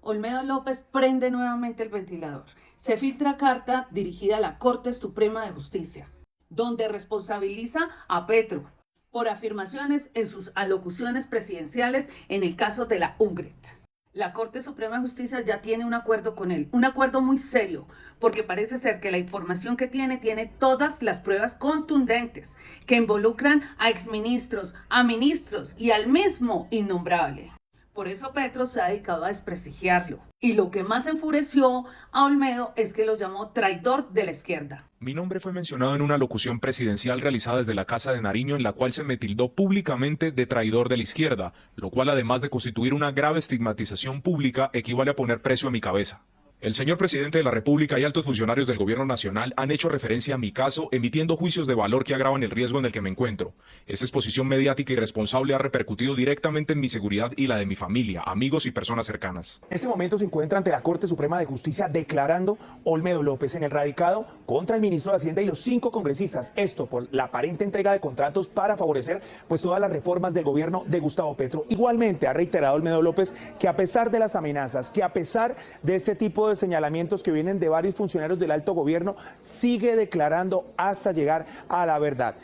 Olmedo López prende nuevamente el ventilador. Se filtra carta dirigida a la Corte Suprema de Justicia, donde responsabiliza a Petro por afirmaciones en sus alocuciones presidenciales en el caso de la UNGRET. La Corte Suprema de Justicia ya tiene un acuerdo con él, un acuerdo muy serio, porque parece ser que la información que tiene todas las pruebas contundentes que involucran a exministros, a ministros y al mismo innombrable. Por eso Petro se ha dedicado a desprestigiarlo. Y lo que más enfureció a Olmedo es que lo llamó traidor de la izquierda. Mi nombre fue mencionado en una locución presidencial realizada desde la Casa de Nariño en la cual se me tildó públicamente de traidor de la izquierda, lo cual además de constituir una grave estigmatización pública equivale a poner precio a mi cabeza. El señor presidente de la República y altos funcionarios del gobierno nacional han hecho referencia a mi caso, emitiendo juicios de valor que agravan el riesgo en el que me encuentro. Esta exposición mediática irresponsable ha repercutido directamente en mi seguridad y la de mi familia, amigos y personas cercanas. En este momento se encuentra ante la Corte Suprema de Justicia declarando Olmedo López en el radicado contra el ministro de Hacienda y los 5 congresistas. Esto por la aparente entrega de contratos para favorecer todas las reformas del gobierno de Gustavo Petro. Igualmente ha reiterado Olmedo López que a pesar de las amenazas, que a pesar de este tipo de señalamientos que vienen de varios funcionarios del alto gobierno, sigue declarando hasta llegar a la verdad.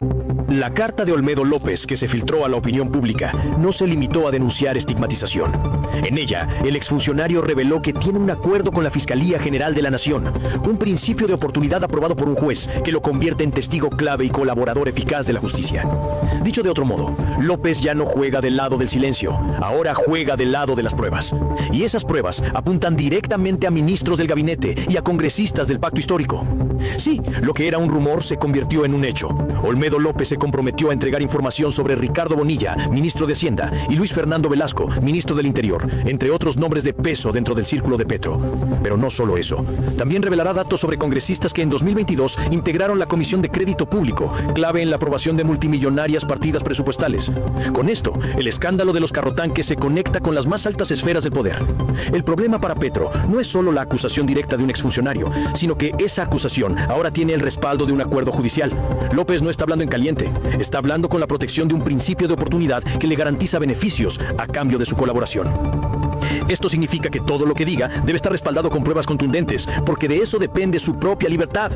La carta de Olmedo López, que se filtró a la opinión pública, no se limitó a denunciar estigmatización. En ella, el exfuncionario reveló que tiene un acuerdo con la Fiscalía General de la Nación, un principio de oportunidad aprobado por un juez que lo convierte en testigo clave y colaborador eficaz de la justicia. Dicho de otro modo, López ya no juega del lado del silencio, ahora juega del lado de las pruebas. Y esas pruebas apuntan directamente a ministros del gabinete y a congresistas del pacto histórico. Sí, lo que era un rumor se convirtió en un hecho. Olmedo López se comprometió a entregar información sobre Ricardo Bonilla, ministro de Hacienda, y Luis Fernando Velasco, ministro del Interior, entre otros nombres de peso dentro del círculo de Petro. Pero no solo eso, también revelará datos sobre congresistas que en 2022 integraron la Comisión de Crédito Público, clave en la aprobación de multimillonarias partidas presupuestales. Con esto, el escándalo de los carrotanques se conecta con las más altas esferas del poder. El problema para Petro no es solo la acusación directa de un exfuncionario, sino que esa acusación ahora tiene el respaldo de un acuerdo judicial. López no está hablando en caliente, está hablando con la protección de un principio de oportunidad que le garantiza beneficios a cambio de su colaboración. Esto significa que todo lo que diga debe estar respaldado con pruebas contundentes, porque de eso depende su propia libertad.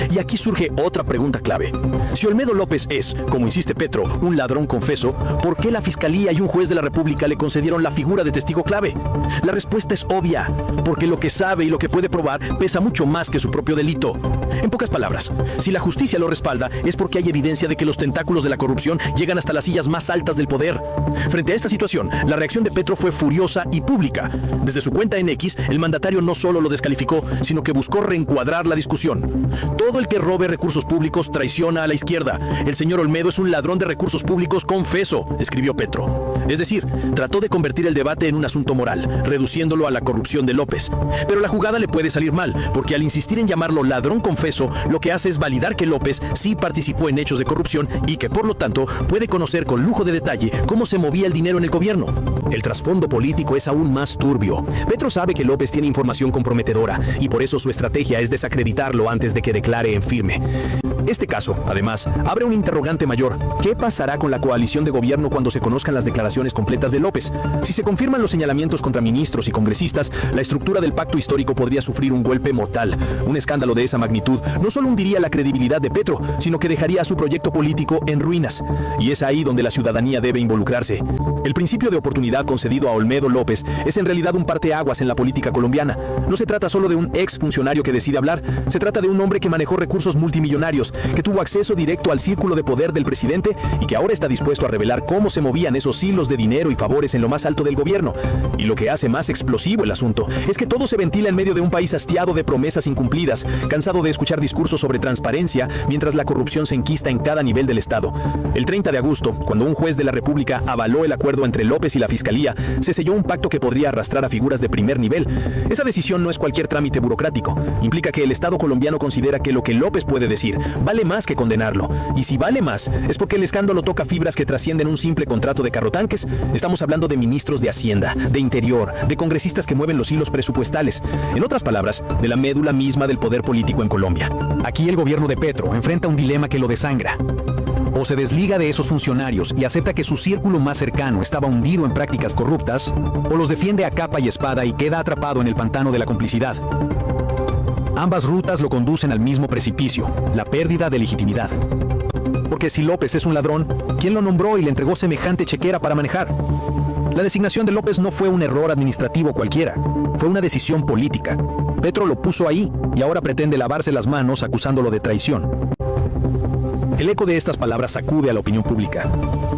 Y aquí surge otra pregunta clave. Si Olmedo López es, como insiste Petro, un ladrón confeso, ¿por qué la Fiscalía y un juez de la República le concedieron la figura de testigo clave? La respuesta es obvia, porque lo que sabe y lo que puede probar pesa mucho más que su propio delito. En pocas palabras, si la justicia lo respalda, es porque hay evidencia de que los tentáculos de la corrupción llegan hasta las sillas más altas del poder. Frente a esta situación, la reacción de Petro fue furiosa y pública. Desde su cuenta en X, el mandatario no solo lo descalificó, sino que buscó reencuadrar la discusión. Todo el que robe recursos públicos traiciona a la izquierda. El señor Olmedo es un ladrón de recursos públicos confeso, escribió Petro. Es decir, trató de convertir el debate en un asunto moral, reduciéndolo a la corrupción de López. Pero la jugada le puede salir mal, porque al insistir en llamarlo ladrón confeso, lo que hace es validar que López sí participó en hechos de corrupción y que por lo tanto puede conocer con lujo de detalle cómo se movía el dinero en el gobierno. El trasfondo político es aún más turbio. Petro sabe que López tiene información comprometedora y por eso su estrategia es desacreditarlo antes de que declare en firme. Este caso, además, abre un interrogante mayor. ¿Qué pasará con la coalición de gobierno cuando se conozcan las declaraciones completas de López? Si se confirman los señalamientos contra ministros y congresistas, la estructura del pacto histórico podría sufrir un golpe mortal. Un escándalo de esa magnitud no solo hundiría la credibilidad de Petro, sino que dejaría a su proyecto político en ruinas. Y es ahí donde la ciudadanía debe involucrarse. El principio de oportunidad concedido a Olmedo López es en realidad un parteaguas en la política colombiana. No se trata solo de un ex funcionario que decide hablar, se trata de un hombre que manejó recursos multimillonarios, que tuvo acceso directo al círculo de poder del presidente y que ahora está dispuesto a revelar cómo se movían esos hilos de dinero y favores en lo más alto del gobierno. Y lo que hace más explosivo el asunto es que todo se ventila en medio de un país hastiado de promesas incumplidas, cansado de escuchar discursos sobre transparencia mientras la corrupción se enquista en cada nivel del Estado. El 30 de agosto, cuando un juez de la República avaló el acuerdo entre López y la Fiscalía, se selló un pacto que podría arrastrar a figuras de primer nivel. Esa decisión no es cualquier trámite burocrático. Implica que el Estado colombiano considera que lo que López puede decir vale más que condenarlo. Y si vale más, es porque el escándalo toca fibras que trascienden un simple contrato de carrotanques. Estamos hablando de ministros de Hacienda, de Interior, de congresistas que mueven los hilos presupuestales. En otras palabras, de la médula misma del poder político en Colombia. Aquí el gobierno de Petro enfrenta un dilema que lo desangra. O se desliga de esos funcionarios y acepta que su círculo más cercano estaba hundido en prácticas corruptas, o los defiende a capa y espada y queda atrapado en el pantano de la complicidad. Ambas rutas lo conducen al mismo precipicio, la pérdida de legitimidad. Porque si López es un ladrón, ¿quién lo nombró y le entregó semejante chequera para manejar? La designación de López no fue un error administrativo cualquiera, fue una decisión política. Petro lo puso ahí y ahora pretende lavarse las manos acusándolo de traición. El eco de estas palabras sacude a la opinión pública.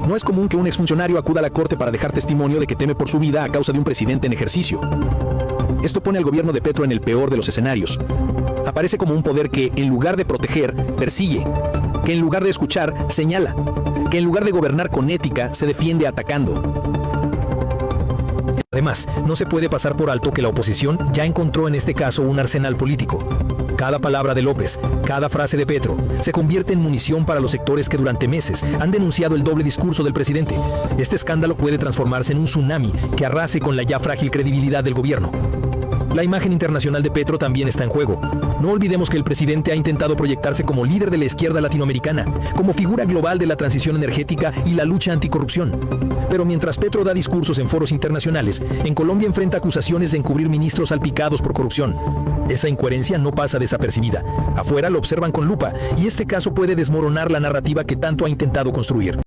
No es común que un exfuncionario acuda a la corte para dejar testimonio de que teme por su vida a causa de un presidente en ejercicio. Esto pone al gobierno de Petro en el peor de los escenarios. Aparece como un poder que, en lugar de proteger, persigue, que en lugar de escuchar, señala, que en lugar de gobernar con ética, se defiende atacando. Además, no se puede pasar por alto que la oposición ya encontró en este caso un arsenal político. Cada palabra de López, cada frase de Petro, se convierte en munición para los sectores que durante meses han denunciado el doble discurso del presidente. Este escándalo puede transformarse en un tsunami que arrase con la ya frágil credibilidad del gobierno. La imagen internacional de Petro también está en juego. No olvidemos que el presidente ha intentado proyectarse como líder de la izquierda latinoamericana, como figura global de la transición energética y la lucha anticorrupción. Pero mientras Petro da discursos en foros internacionales, en Colombia enfrenta acusaciones de encubrir ministros salpicados por corrupción. Esa incoherencia no pasa desapercibida. Afuera lo observan con lupa, y este caso puede desmoronar la narrativa que tanto ha intentado construir.